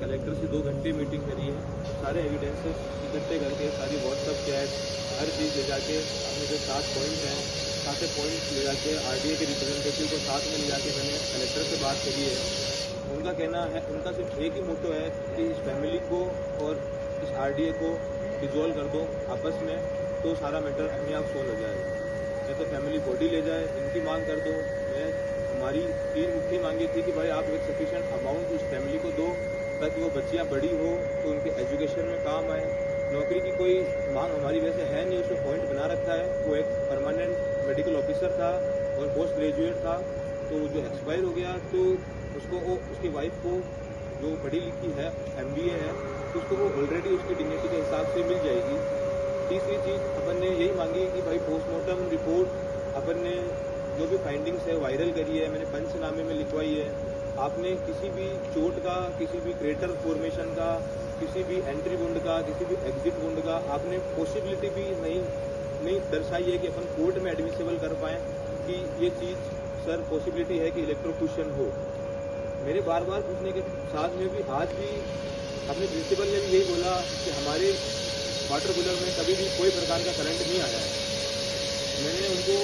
Collector से 2 घंटे meeting करी है, सारे एविडेंसेस इकट्ठे करके सारी व्हाट्सअप चैट हर चीज़ ले जाके अपने जो 7 पॉइंट हैं 7 पॉइंट ले जाके आरडीए के रिप्रेजेंटेटिव को साथ में ले जाके मैंने कलेक्टर से बात करी है। उनका कहना है, उनका सिर्फ एक ही मोटो है कि इस फैमिली को और इस आरडीए को डिजोल्व कर दो आपस में, तो सारा मैटर अपने आप सोल्व हो जाएगा। या तो फैमिली बॉडी ले जाए, इनकी मांग कर दो। हमारी 3 मुख्य मांगे थी कि भाई आप एक सफिशिएंट अमाउंट उस फैमिली को दो ताकि वो बच्चियाँ बड़ी हो तो उनके एजुकेशन में काम आए। नौकरी की कोई मांग हमारी वैसे है नहीं, उसमें पॉइंट बना रखा है। वो एक परमानेंट मेडिकल ऑफिसर था और पोस्ट ग्रेजुएट था, तो जो एक्सपायर हो गया तो उसको वो उसकी वाइफ को जो पढ़ी लिखी है MBA है, तो उसको वो ऑलरेडी उसकी डिग्निटी के हिसाब से मिल जाएगी। तीसरी चीज़ अपन ने यही मांगी कि भाई पोस्टमार्टम रिपोर्ट अपन ने जो भी फाइंडिंग्स है वायरल करी है, मैंने पंचनामे में लिखवाई है। आपने किसी भी चोट का, किसी भी क्रेटर फॉर्मेशन का, किसी भी एंट्री वुंड का, किसी भी एग्जिट वुंड का आपने पॉसिबिलिटी भी नहीं दर्शाई है कि अपन कोर्ट में एडमिसिबल कर पाएँ कि ये चीज़ सर पॉसिबिलिटी है कि इलेक्ट्रोक्यूशन हो। मेरे बार बार पूछने के साथ में भी आज भी अपने प्रिंसिपल ने भी यही बोला कि हमारे वाटर कूलर में कभी भी कोई प्रकार का करंट नहीं आया है। मैंने उनको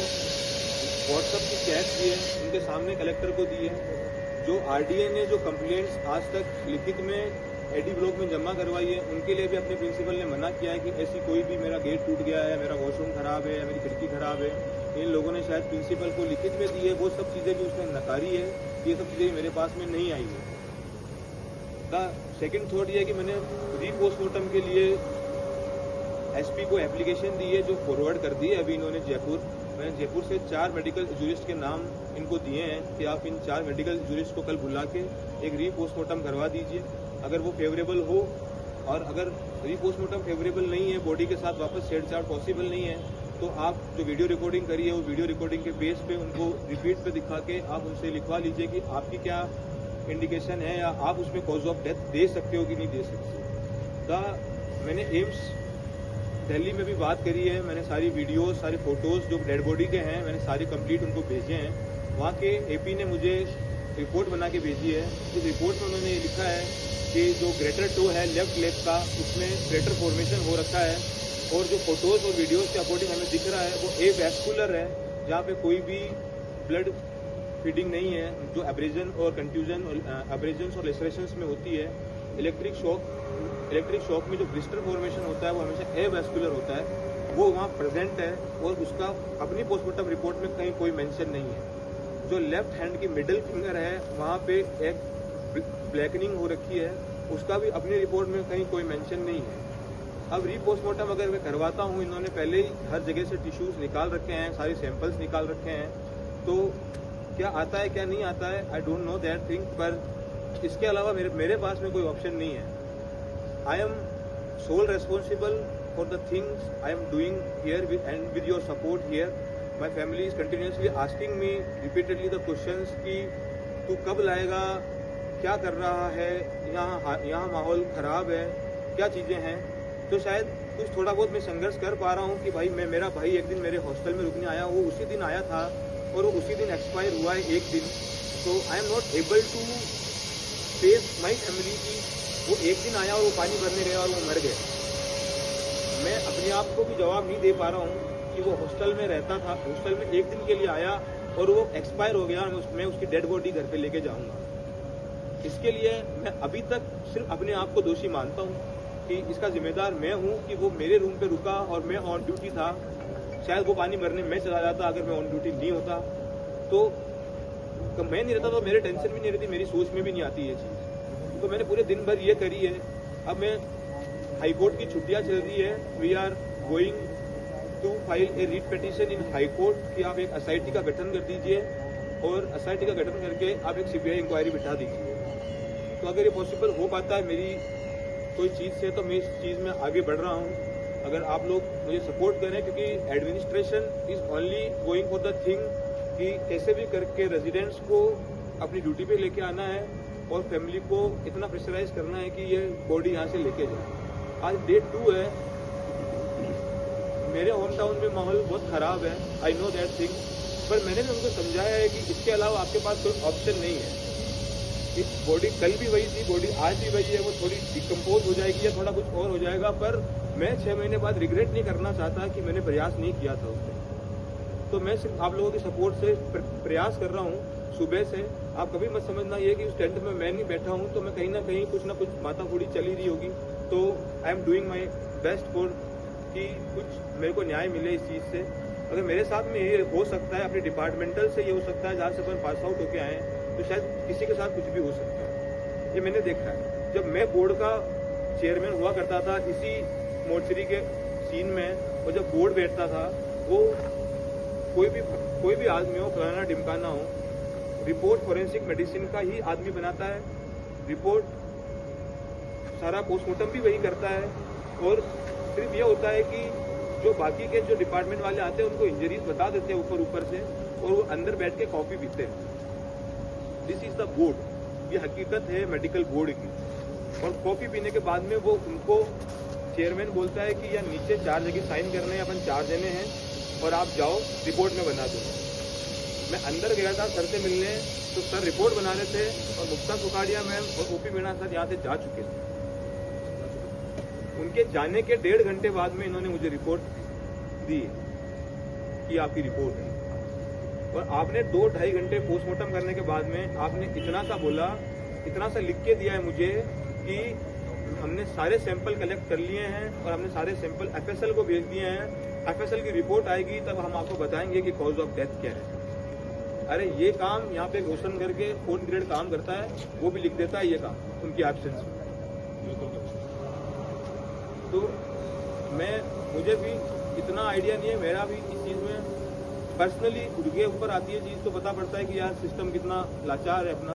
व्हाट्सअप की चैट दी है, उनके सामने कलेक्टर को दी है। जो आरडीए ने जो कंप्लेंट्स आज तक लिखित में एडी ब्लॉक में जमा करवाई है, उनके लिए भी अपने प्रिंसिपल ने मना किया है कि ऐसी कोई भी मेरा गेट टूट गया है, मेरा वॉशरूम खराब है, मेरी खिड़की खराब है, इन लोगों ने शायद प्रिंसिपल को लिखित में दी है, वो सब चीज़ें भी उसने नकारी है। ये सब चीज़ें मेरे पास में नहीं आई है। द सेकेंड थॉट ये है कि मैंने रीपोस्टमार्टम के लिए SP को एप्लीकेशन दी है, जो फॉरवर्ड कर दी है अभी इन्होंने जयपुर। मैंने जयपुर से 4 मेडिकल जूरिस्ट के नाम इनको दिए हैं कि आप इन 4 मेडिकल जूरिस्ट को कल बुला के एक रीपोस्टमार्टम करवा दीजिए। अगर वो फेवरेबल हो, और अगर रीपोस्टमार्टम फेवरेबल नहीं है, बॉडी के साथ वापस छेड़छाड़ पॉसिबल नहीं है, तो आप जो वीडियो रिकॉर्डिंग करी है वो वीडियो रिकॉर्डिंग के बेस पे उनको रिपीट पे दिखा के आप उनसे लिखवा लीजिए कि आपकी क्या इंडिकेशन है, या आप उसमें कॉज ऑफ डेथ दे सकते हो कि नहीं दे सकते। मैंने एम्स दिल्ली में भी बात करी है, मैंने सारी वीडियोस, सारी फोटोज़ जो डेड बॉडी के हैं मैंने सारी कंप्लीट उनको भेजे हैं। वहाँ के AP ने मुझे रिपोर्ट बना के भेजी है। इस रिपोर्ट में उन्होंने ये लिखा है कि जो ग्रेटर टो है लेफ्ट लेग का, उसमें ग्रेटर फॉर्मेशन हो रखा है, और जो फोटोज़ और वीडियोज़ के अकॉर्डिंग हमें दिख रहा है वो एवैस्कुलर है, जहाँ पे कोई भी ब्लड फीडिंग नहीं है, जो एब्रेजन और कंट्यूजन एब्रेजन्स और लेसरेशंस में होती है। इलेक्ट्रिक शॉक में जो ब्लिस्टर फॉर्मेशन होता है वो हमेशा एवैस्कुलर होता है, वो वहाँ प्रेजेंट है, और उसका अपनी पोस्टमार्टम रिपोर्ट में कहीं कोई मेंशन नहीं है। जो लेफ्ट हैंड की मिडिल फिंगर है वहाँ पे एक ब्लैकनिंग हो रखी है, उसका भी अपनी रिपोर्ट में कहीं कोई मेंशन नहीं है। अब रीपोस्टमार्टम अगर मैं करवाता हूँ, इन्होंने पहले ही हर जगह से टिश्यूज निकाल रखे हैं, सारे सैंपल्स निकाल रखे हैं, तो क्या आता है क्या नहीं आता है I don't know that thing. पर इसके अलावा मेरे पास में कोई ऑप्शन नहीं है। I am sole responsible for the things I am doing here with your support here. My family is continuously asking me repeatedly the questions कि तू कब लाएगा, क्या कर रहा है, यहाँ माहौल ख़राब है, क्या चीज़ें हैं। तो शायद कुछ थोड़ा बहुत मैं संघर्ष कर पा रहा हूँ कि भाई मेरा भाई एक दिन मेरे हॉस्टल में रुकने आया, वो उसी दिन आया था और वो उसी दिन एक्सपायर हुआ है एक दिन। तो I am not able to face my family की वो एक दिन आया और वो पानी भरने गया और वो मर गया। मैं अपने आप को भी जवाब नहीं दे पा रहा हूँ कि वो हॉस्टल में रहता था, हॉस्टल में एक दिन के लिए आया और वो एक्सपायर हो गया, मैं उसकी डेड बॉडी घर पे लेके जाऊँगा। इसके लिए मैं अभी तक सिर्फ अपने आप को दोषी मानता हूँ कि इसका जिम्मेदार मैं हूँ कि वो मेरे रूम पे रुका और मैं ऑन ड्यूटी था। शायद वो पानी भरने में चला जाता अगर मैं ऑन ड्यूटी नहीं होता, तो मैं नहीं रहता तो मेरे टेंशन भी नहीं रहती, मेरी सोच में भी नहीं आती ये चीज़। तो मैंने पूरे दिन भर ये करी है। अब मैं हाई कोर्ट की छुट्टियाँ चल रही है, we are going to file a writ petition in high court कि आप एक SIT का गठन कर दीजिए और SIT का गठन करके आप एक CBI इंक्वायरी बिठा दीजिए। तो अगर ये पॉसिबल हो पाता है मेरी कोई चीज़ से, तो मैं इस चीज़ में आगे बढ़ रहा हूँ। अगर आप लोग मुझे सपोर्ट करें, क्योंकि administration is only going for the thing कि कैसे भी करके रेजिडेंट्स को अपनी ड्यूटी पे लेके आना है और फैमिली को इतना प्रेशराइज करना है कि ये बॉडी यहाँ से लेके जाए। आज डे 2 है, मेरे होम टाउन में माहौल बहुत ख़राब है, आई नो दैट थिंग, पर मैंने भी उनको समझाया है कि इसके अलावा आपके पास कोई ऑप्शन नहीं है। बॉडी कल भी वही थी, बॉडी आज भी वही है, वो थोड़ी डिकम्पोज हो जाएगी या थोड़ा कुछ और हो जाएगा, पर मैं 6 महीने बाद रिग्रेट नहीं करना चाहता कि मैंने प्रयास नहीं किया था उससे। तो मैं सिर्फ आप लोगों की सपोर्ट से प्रयास कर रहा हूँ सुबह से। आप कभी मत समझना ये कि उस टेंट में मैं नहीं बैठा हूँ, तो मैं कहीं ना कुछ माथाफोड़ी चली रही होगी। तो I am doing my best for कि कुछ मेरे को न्याय मिले इस चीज़ से। अगर मेरे साथ में ये हो सकता है, अपने डिपार्टमेंटल से ये हो सकता है, जहाँ से अपन पास आउट होके आए हैं, तो शायद किसी के साथ कुछ भी हो सकता है। ये मैंने देखा है। जब मैं बोर्ड का चेयरमैन हुआ करता था इसी मोर्चरी के सीन में, और जब बोर्ड बैठता था, वो कोई भी आदमी हो, फलाना ढिमकाना हो, रिपोर्ट फॉरेंसिक मेडिसिन का ही आदमी बनाता है, रिपोर्ट सारा पोस्टमार्टम भी वही करता है, और सिर्फ ये होता है कि जो बाकी के जो डिपार्टमेंट वाले आते हैं उनको इंजरीज बता देते हैं ऊपर से, और वो अंदर बैठ के कॉफी पीते हैं। दिस इज द बोर्ड, ये हकीकत है मेडिकल बोर्ड की। और कॉफी पीने के बाद में वो उनको चेयरमैन बोलता है कि यार नीचे 4 जगह साइन करने हैं, अपन 4 जने हैं, और आप जाओ रिपोर्ट में बना दो। मैं अंदर गया था सर से मिलने, तो सर रिपोर्ट बना रहे थे, और मुक्ता सुखाड़िया मैम और ओपी मीणा सर यहाँ से जा चुके थे। उनके जाने के 1.5 घंटे बाद में इन्होंने मुझे रिपोर्ट दी कि आपकी रिपोर्ट है। और आपने 2-2.5 घंटे पोस्टमार्टम करने के बाद में आपने इतना सा बोला, इतना सा लिख के दिया है मुझे कि हमने सारे सैंपल कलेक्ट कर लिए हैं और हमने सारे सैंपल एफएसएल को भेज दिए हैं। एफएसएल की रिपोर्ट आएगी तब हम आपको बताएंगे कि कॉज ऑफ डेथ क्या है। अरे ये काम यहाँ पे रोशन करके 4th ग्रेड काम करता है, वो भी लिख देता है ये काम उनकी एब्सेंस में। तो मुझे भी इतना आइडिया नहीं है, मेरा भी इस चीज़ में पर्सनली खुद के ऊपर आती है चीज़, तो पता पड़ता है कि यार सिस्टम कितना लाचार है अपना।